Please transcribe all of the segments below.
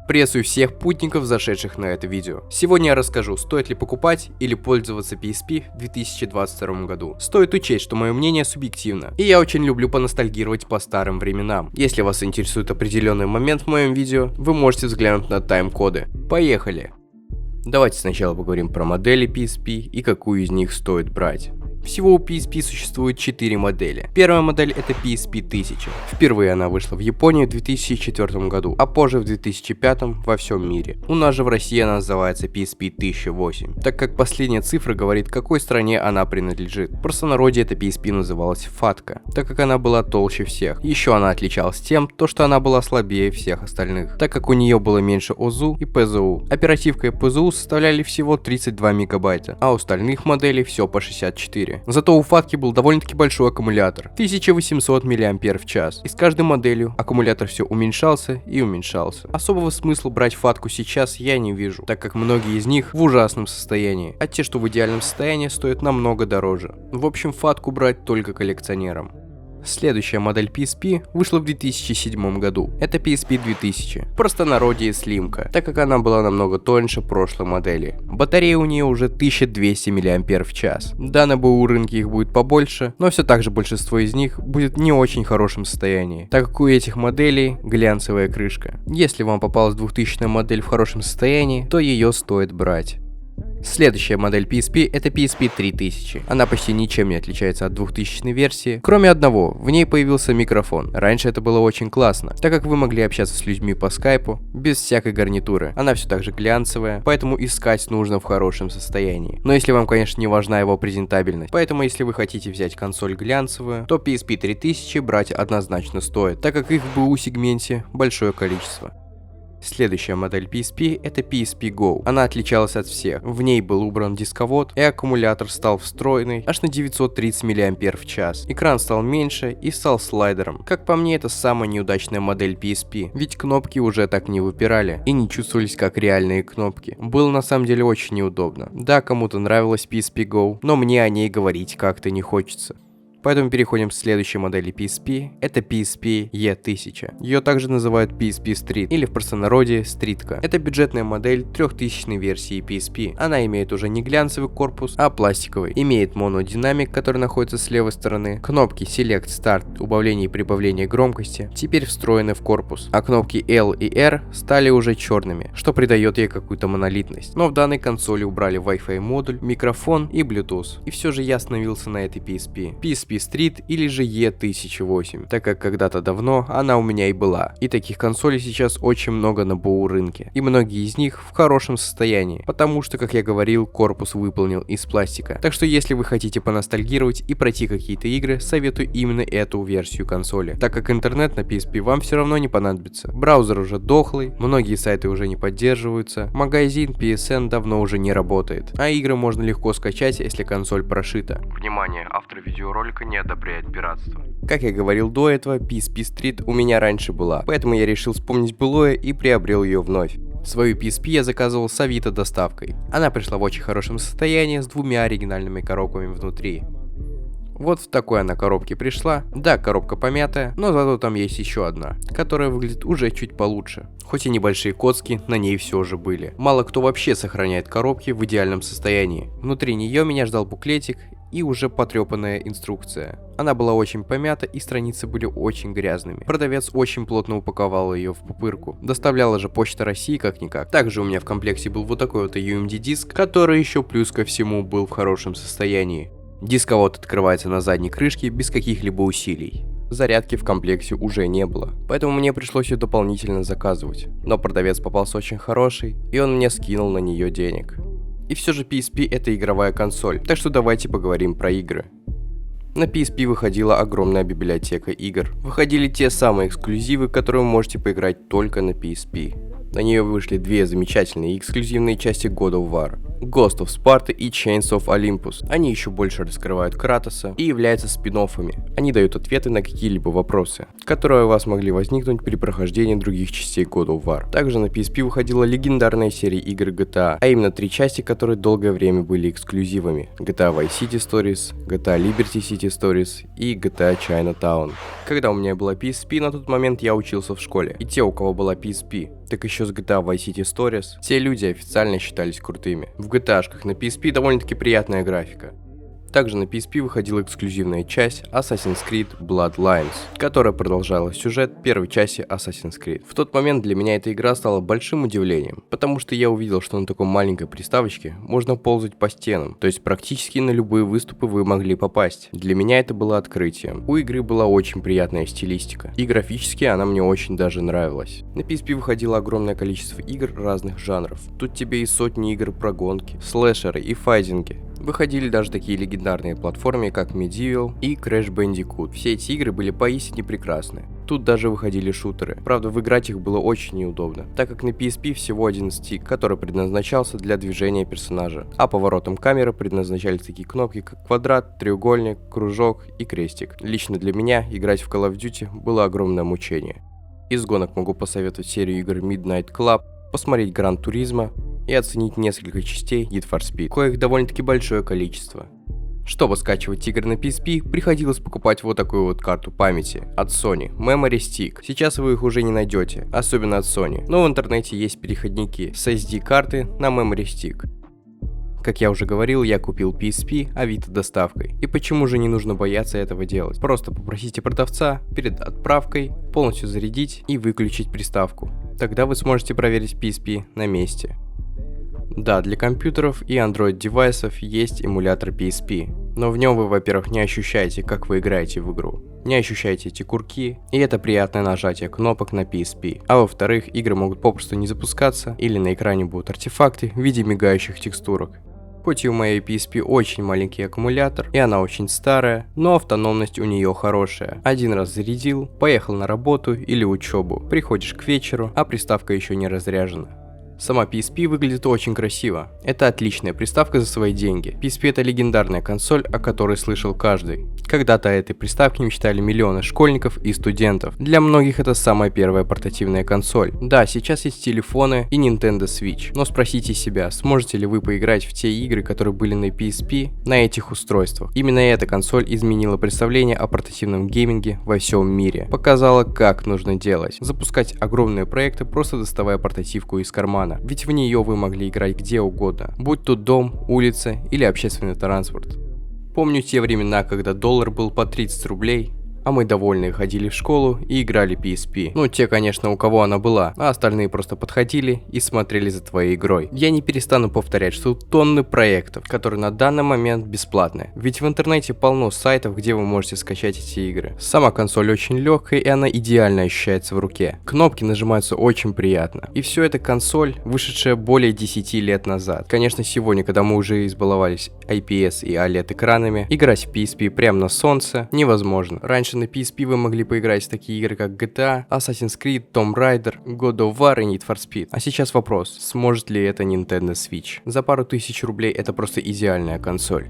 Приветствую всех путников, зашедших на это видео. Сегодня я расскажу, стоит ли покупать или пользоваться PSP в 2022 году. Стоит учесть, что мое мнение субъективно, и я очень люблю поностальгировать по старым временам. Если вас интересует определенный момент в моем видео, вы можете взглянуть на тайм-коды. Поехали! Давайте сначала поговорим про модели PSP и какую из них стоит брать. Всего у PSP существует 4 модели. Первая модель это PSP 1000. Впервые она вышла в Японии в 2004 году, а позже в 2005 во всем мире. У нас же в России она называется PSP 1008, так как последняя цифра говорит, какой стране она принадлежит. В простонародье эта PSP называлась фатка, так как она была толще всех. Еще она отличалась тем, что она была слабее всех остальных, так как у нее было меньше ОЗУ и ПЗУ. Оперативка и ПЗУ составляли всего 32 мегабайта, а у остальных моделей все по 64. Зато у фатки был довольно-таки большой аккумулятор, 1800 мАч, и с каждой моделью аккумулятор все уменьшался и уменьшался. Особого смысла брать фатку сейчас я не вижу, так как многие из них в ужасном состоянии, а те, что в идеальном состоянии, стоят намного дороже. В общем, фатку брать только коллекционерам. Следующая модель PSP вышла в 2007 году. Это PSP 2000. В простонародье слимка, так как она была намного тоньше прошлой модели. Батарея у нее уже 1200 мАч. Да, на БУ рынке их будет побольше, но все так же большинство из них будет в не очень хорошем состоянии, так как у этих моделей глянцевая крышка. Если вам попалась 2000 модель в хорошем состоянии, то ее стоит брать. Следующая модель PSP это PSP 3000. Она почти ничем не отличается от 2000 версии, кроме одного, в ней появился микрофон. Раньше это было очень классно, так как вы могли общаться с людьми по скайпу без всякой гарнитуры. Она все так же глянцевая, поэтому искать нужно в хорошем состоянии. Но если вам, конечно, не важна его презентабельность, поэтому если вы хотите взять консоль глянцевую, то PSP 3000 брать однозначно стоит, так как их в БУ сегменте большое количество. Следующая модель PSP это PSP Go. Она отличалась от всех. В ней был убран дисковод, и аккумулятор стал встроенный аж на 930 мАч. Экран стал меньше и стал слайдером. Как по мне, это самая неудачная модель PSP, ведь кнопки уже так не выпирали и не чувствовались как реальные кнопки. Было на самом деле очень неудобно. Да, кому-то нравилась PSP Go, но мне о ней говорить как-то не хочется. Поэтому переходим к следующей модели PSP, это PSP E1000. Ее также называют PSP Street или в простонародье стритка. Это бюджетная модель 3000 версии PSP. Она имеет уже не глянцевый корпус, а пластиковый. Имеет монодинамик, который находится с левой стороны. Кнопки Select, Start, убавление и прибавление громкости теперь встроены в корпус, а кнопки L и R стали уже черными, что придает ей какую-то монолитность. Но в данной консоли убрали Wi-Fi модуль, микрофон и Bluetooth. И все же я остановился на этой PSP. PSP Street или же E1008, так как когда-то давно она у меня и была. И таких консолей сейчас очень много на БУ рынке, и многие из них в хорошем состоянии, потому что, как я говорил, корпус выполнен из пластика. Так что если вы хотите поностальгировать и пройти какие-то игры, советую именно эту версию консоли, так как интернет на PSP вам все равно не понадобится. Браузер уже дохлый, многие сайты уже не поддерживаются, магазин PSN давно уже не работает, а игры можно легко скачать, если консоль прошита. Внимание, автор видеоролика не одобряет пиратство. Как я говорил до этого, PSP Street у меня раньше была, поэтому я решил вспомнить былое и приобрел ее вновь. Свою PSP я заказывал с Авито доставкой. Она пришла в очень хорошем состоянии с двумя оригинальными коробками внутри. Вот в такой она коробке пришла. Да, коробка помятая, но зато там есть еще одна, которая выглядит уже чуть получше. Хоть и небольшие коцки на ней все же были. Мало кто вообще сохраняет коробки в идеальном состоянии. Внутри нее меня ждал буклетик и уже потрепанная инструкция. Она была очень помята и страницы были очень грязными. Продавец очень плотно упаковал ее в пупырку. Доставляла же Почта России как-никак. Также у меня в комплекте был вот такой вот UMD диск, который еще плюс ко всему был в хорошем состоянии. Дисковод открывается на задней крышке без каких-либо усилий. Зарядки в комплекте уже не было, поэтому мне пришлось ее дополнительно заказывать. Но продавец попался очень хороший, и он мне скинул на нее денег. И все же PSP это игровая консоль, так что давайте поговорим про игры. На PSP выходила огромная библиотека игр. Выходили те самые эксклюзивы, которые вы можете поиграть только на PSP. На нее вышли две замечательные эксклюзивные части God of War. Ghost of Sparta и Chains of Olympus. Они еще больше раскрывают Кратоса и являются спин-оффами. Они дают ответы на какие-либо вопросы, которые у вас могли возникнуть при прохождении других частей God of War. Также на PSP выходила легендарная серия игр GTA, а именно 3 части, которые долгое время были эксклюзивами. GTA Vice City Stories, GTA Liberty City Stories и GTA Chinatown. Когда у меня была PSP, на тот момент я учился в школе, и те, у кого была PSP, так еще с GTA Vice City Stories, все люди официально считались крутыми. В GTA-шках на PSP довольно-таки приятная графика. Также на PSP выходила эксклюзивная часть Assassin's Creed Bloodlines, которая продолжала сюжет первой части Assassin's Creed. В тот момент для меня эта игра стала большим удивлением, потому что я увидел, что на такой маленькой приставочке можно ползать по стенам, то есть практически на любые выступы вы могли попасть. Для меня это было открытием. У игры была очень приятная стилистика, и графически она мне очень даже нравилась. На PSP выходило огромное количество игр разных жанров. Тут тебе и сотни игр про гонки, слэшеры и файтинги. Выходили даже такие легендарные платформы, как Medieval и Crash Bandicoot. Все эти игры были поистине прекрасны. Тут даже выходили шутеры. Правда, выиграть их было очень неудобно, так как на PSP всего один стик, который предназначался для движения персонажа, а поворотом камеры предназначались такие кнопки, как квадрат, треугольник, кружок и крестик. Лично для меня играть в Call of Duty было огромное мучение. Из гонок могу посоветовать серию игр Midnight Club, посмотреть Gran Turismo и оценить несколько частей Need for Speed, коих довольно-таки большое количество. Чтобы скачивать игры на PSP, приходилось покупать вот такую вот карту памяти от Sony, Memory Stick. Сейчас вы их уже не найдете, особенно от Sony, но в интернете есть переходники с SD-карты на Memory Stick. Как я уже говорил, я купил PSP Авито доставкой. И почему же не нужно бояться этого делать? Просто попросите продавца перед отправкой полностью зарядить и выключить приставку. Тогда вы сможете проверить PSP на месте. Да, для компьютеров и Android девайсов есть эмулятор PSP, но в нем вы, во-первых, не ощущаете, как вы играете в игру, не ощущаете эти курки, и это приятное нажатие кнопок на PSP, а во-вторых, игры могут попросту не запускаться, или на экране будут артефакты в виде мигающих текстурок. Хоть и у моей PSP очень маленький аккумулятор, и она очень старая, но автономность у нее хорошая. Один раз зарядил, поехал на работу или учебу, приходишь к вечеру, а приставка еще не разряжена. Сама PSP выглядит очень красиво. Это отличная приставка за свои деньги. PSP это легендарная консоль, о которой слышал каждый. Когда-то о этой приставке мечтали миллионы школьников и студентов. Для многих это самая первая портативная консоль. Да, сейчас есть телефоны и Nintendo Switch, но спросите себя, сможете ли вы поиграть в те игры, которые были на PSP, на этих устройствах. Именно эта консоль изменила представление о портативном гейминге во всем мире. Показала, как нужно делать. Запускать огромные проекты, просто доставая портативку из кармана. Ведь в нее вы могли играть где угодно, будь то дом, улица или общественный транспорт. Помню те времена, когда доллар был по 30 рублей, а мы довольные ходили в школу и играли PSP. Ну, те, конечно, у кого она была, а остальные просто подходили и смотрели за твоей игрой. Я не перестану повторять, что тонны проектов, которые на данный момент бесплатны. Ведь в интернете полно сайтов, где вы можете скачать эти игры. Сама консоль очень легкая, и она идеально ощущается в руке. Кнопки нажимаются очень приятно. И все это консоль, вышедшая более 10 лет назад. Конечно, сегодня, когда мы уже избаловались IPS и OLED экранами, играть в PSP прямо на солнце невозможно. Раньше на PSP вы могли поиграть в такие игры, как GTA, Assassin's Creed, Tomb Raider, God of War и Need for Speed. А сейчас вопрос, сможет ли это Nintendo Switch? За пару тысяч рублей это просто идеальная консоль.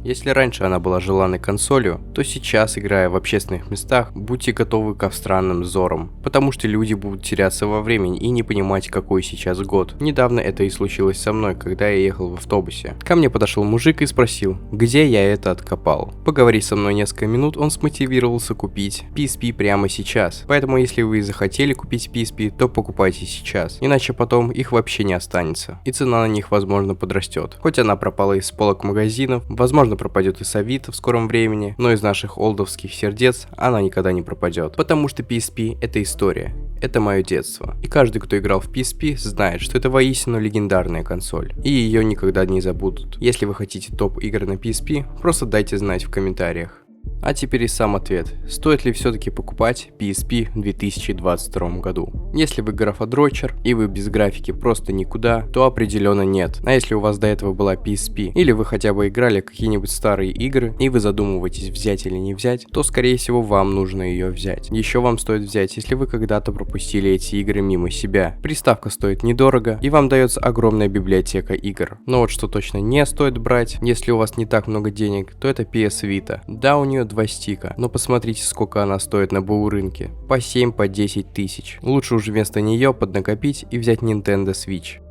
Если раньше она была желанной консолью, то сейчас, играя в общественных местах, будьте готовы ко странным взорам, потому что люди будут теряться во времени и не понимать, какой сейчас год. Недавно это и случилось со мной, когда я ехал в автобусе. Ко мне подошел мужик и спросил, где я это откопал. Поговорив со мной несколько минут, он смотивировался купить PSP прямо сейчас. Поэтому, если вы захотели купить PSP, то покупайте сейчас, иначе потом их вообще не останется, и цена на них, возможно, подрастет. Хоть она пропала из полок магазинов, возможно, пропадет и с Авито в скором времени, но из наших олдовских сердец она никогда не пропадет, потому что PSP это история, это мое детство, и каждый, кто играл в PSP, знает, что это воистину легендарная консоль, и ее никогда не забудут. Если вы хотите топ игр на PSP, просто дайте знать в комментариях. А теперь и сам ответ. Стоит ли все-таки покупать PSP в 2022 году? Если вы графодрочер и вы без графики просто никуда, то определенно нет. А если у вас до этого была PSP, или вы хотя бы играли какие-нибудь старые игры, и вы задумываетесь взять или не взять, то скорее всего вам нужно ее взять. Еще вам стоит взять, если вы когда-то пропустили эти игры мимо себя. Приставка стоит недорого, и вам дается огромная библиотека игр. Но вот что точно не стоит брать, если у вас не так много денег, то это PS Vita. Да, у нее 2 стика, но посмотрите, сколько она стоит на БУ рынке. По 7, по 10 тысяч. Лучше уже вместо нее поднакопить и взять Nintendo Switch.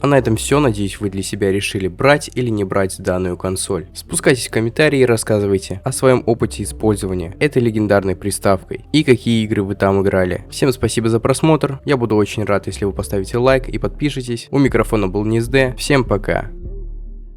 А на этом все, надеюсь, вы для себя решили, брать или не брать данную консоль. Спускайтесь в комментарии и рассказывайте о своем опыте использования этой легендарной приставкой и какие игры вы там играли. Всем спасибо за просмотр, я буду очень рад, если вы поставите лайк и подпишитесь. У микрофона был NizD, всем пока.